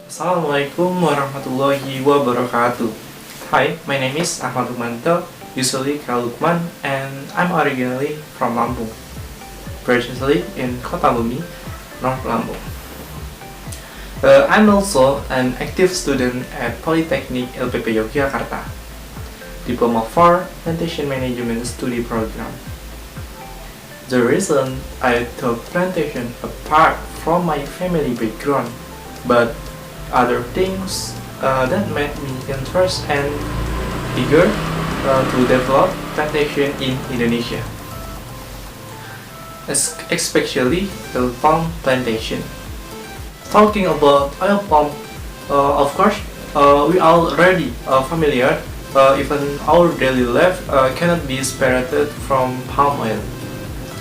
Assalamualaikum warahmatullahi wabarakatuh. Hi, my name is Ahmad Lukmanto, usually called Lukman, and I'm originally from Lampung, presently in Kota Bumi, North Lampung. I'm also an active student at Polytechnic LPP Yogyakarta, Diploma 4 Plantation Management Study Program. The reason I took plantation apart from my family background, but other things that made me interested and eager to develop plantation in Indonesia, especially the palm plantation. Talking about oil palm, of course, we are already familiar. Even our daily life cannot be separated from palm oil.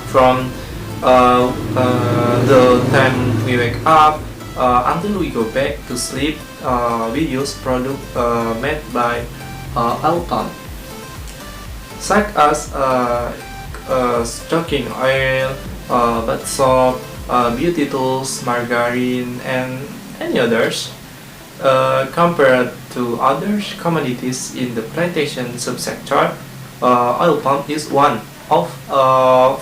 From the time we wake up until we go back to sleep, we use products made by oil palm, such as cooking oil, bath soap, beauty tools, margarine, and any others. Compared to other commodities in the plantation subsector, oil palm is one of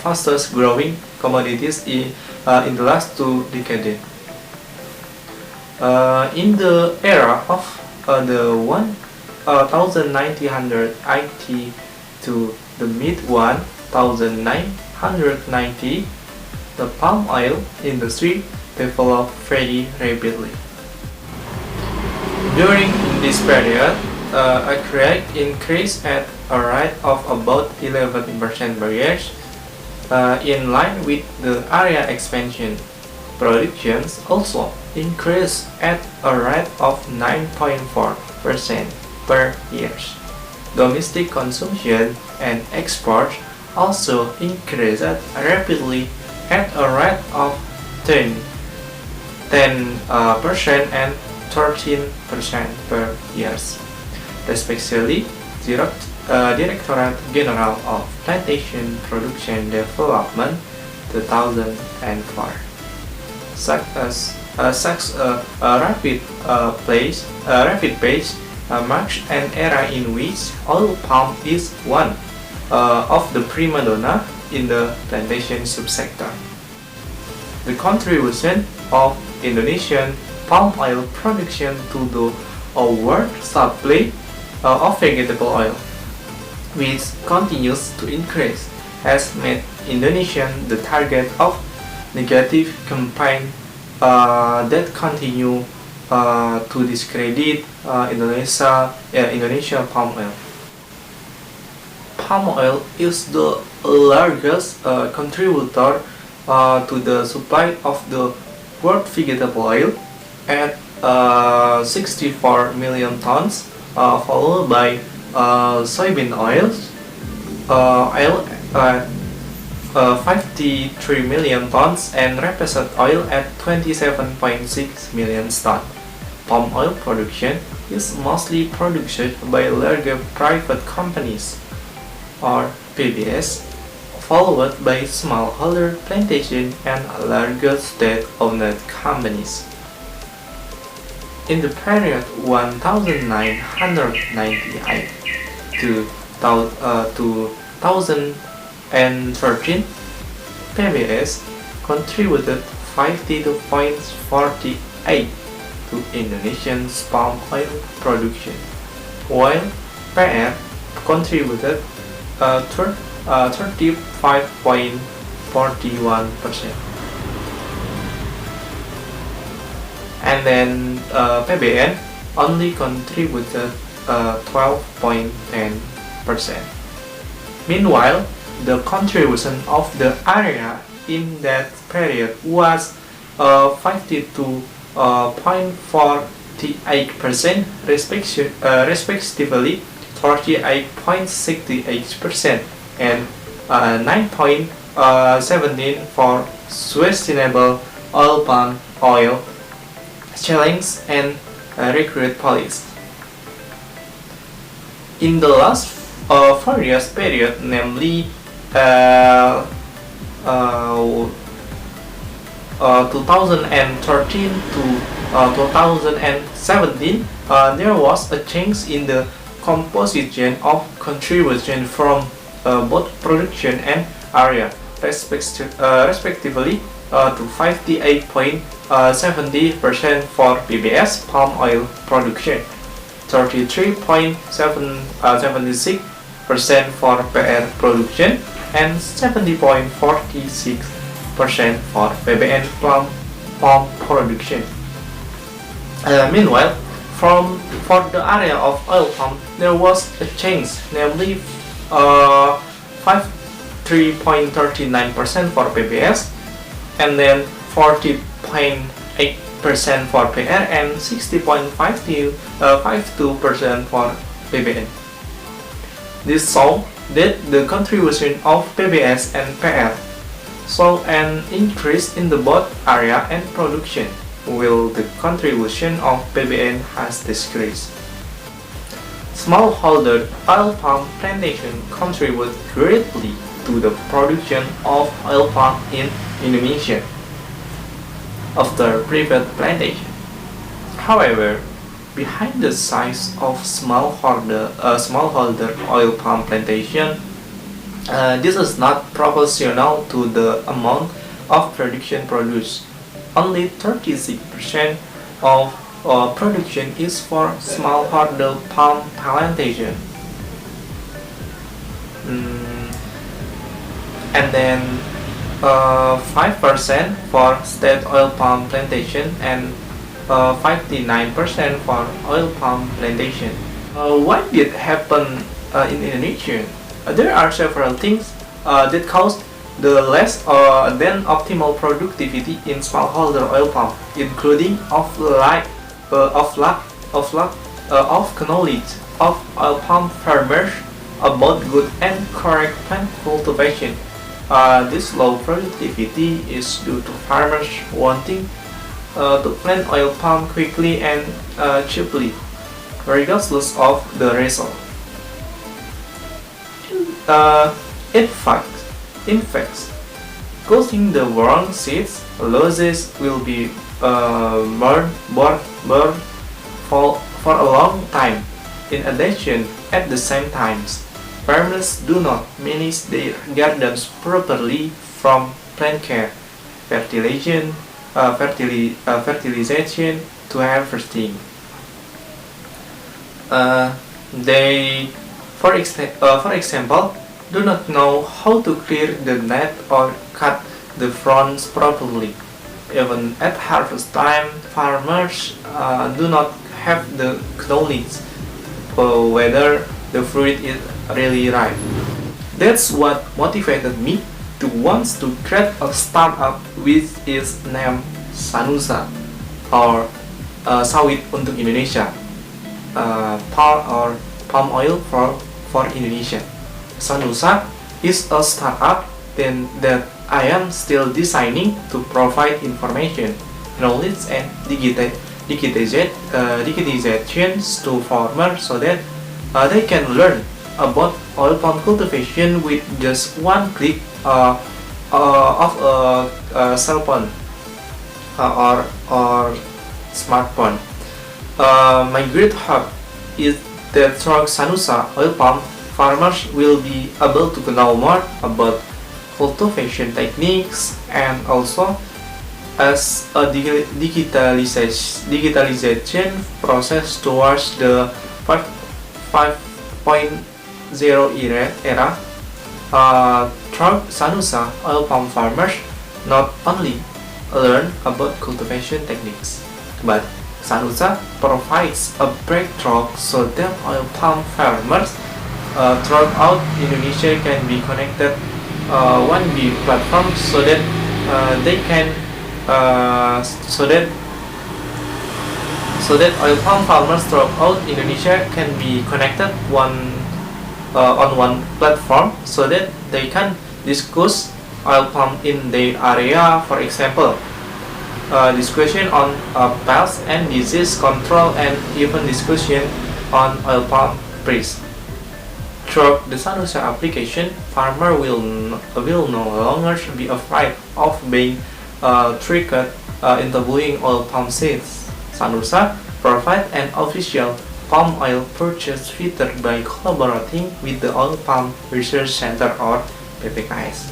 fastest growing commodities in the last 2 decades. In the era of the 1980 to the mid-1990, the palm oil industry developed very rapidly. During this period, a rate increased at a rate of about 11% per year, in line with the area expansion. Productions also increased at a rate of 9.4% per year. Domestic consumption and exports also increased rapidly at a rate of 10% and 13% per year, respectively. Directorate General of Plantation Production Development 2004. Such a rapid pace marks an era in which oil palm is one of the prima donna in the plantation subsector. The contribution of Indonesian palm oil production to the world supply of vegetable oil, which continues to increase, has made Indonesia the target of negative campaign that continue to discredit Indonesia palm oil. Palm oil is the largest contributor to the supply of the world vegetable oil at 64 million tons, followed by soybean oil at 53 million tons, and rapeseed oil at 27.6 million tons. Palm oil production is mostly produced by larger private companies, or PBS, followed by smallholder plantation and larger state-owned companies. In the period 1998 to 2013, PBS contributed 52.48 to Indonesian palm oil production, while PR contributed 35.41%. And then PBN only contributed 12.10%. Meanwhile, the contribution of the area in that period was 52.48%, respectively 38.68% and 9.17% for sustainable oil palm oil challenge and recruit policy. In the last 4 years period, namely 2013 to 2017, there was a change in the composition of contribution from both production and area, respectively to 58.70% for PBS palm oil production, 33.76% for PR production, and 70.46% for PBN palm production. Meanwhile, for the area of oil palm, there was a change, namely 53.39% for PBS, and then 40.8% for PR, and 60.52% for PBN. This shows that the contribution of PBS and PR saw an increase in the both area and production, while the contribution of PBN has decreased. Smallholder oil palm plantation contribute greatly to the production of oil palm in Indonesia after private plantation. However, behind the size of smallholder oil palm plantation, this is not proportional to the amount of production produced. Only 36% of production is for smallholder palm plantation. And then 5% for state oil palm plantation, and 59% for oil palm plantation. What did happen in Indonesia? There are several things that caused the less than optimal productivity in smallholder oil palm, including of knowledge of oil palm farmers about good and correct plant cultivation. This low productivity is due to farmers wanting to plant oil palm quickly and cheaply, regardless of the result. In fact, causing the wrong seeds, losses will be borne for a long time. In addition, at the same time, farmers do not manage their gardens properly, from plant care, fertilization to harvesting. They, for example, do not know how to clear the net or cut the fronds properly. Even at harvest time, farmers do not have the knowledge whether the fruit is really ripe. That's what motivated me to want to create a startup with its name Sanusa, or SAWIT untuk Indonesia, palm oil for Indonesia. Sanusa is a startup that I am still designing to provide information, knowledge, and digitizations to farmers so that they can learn about oil palm cultivation with just one click of a cell phone or smartphone. My great hope is that through Sanusa oil palm, farmers will be able to know more about cultivation techniques, and also as a digitalization process towards the 5.0 era. Through Sanusa, oil palm farmers not only learn about cultivation techniques, but Sanusa provides a breakthrough so that oil palm farmers throughout Indonesia can be connected one big platform, so that they can so that oil palm farmers throughout Indonesia can be connected on one platform, so that they can discuss oil palm in their area. For example, discussion on pests and disease control, and even discussion on oil palm price. Through the Sanusa application, farmer will no longer be afraid of being tricked into buying oil palm seeds. Sanusa provide an official palm oil purchase feature by collaborating with the Oil Palm Research Center or PPKS,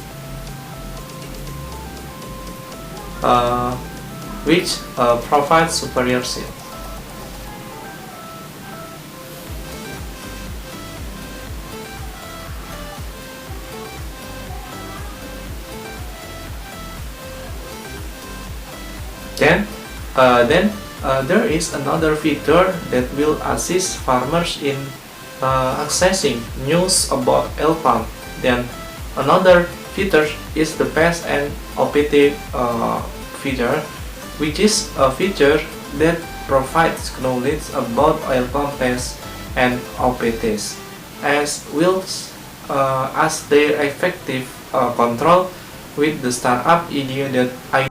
which provides superior sales. Then there is another feature that will assist farmers in accessing news about oil palm. Then another feature is the pest and OPT feature, which is a feature that provides knowledge about oil palm pests and OPTs, as well as their effective control with the startup idea that I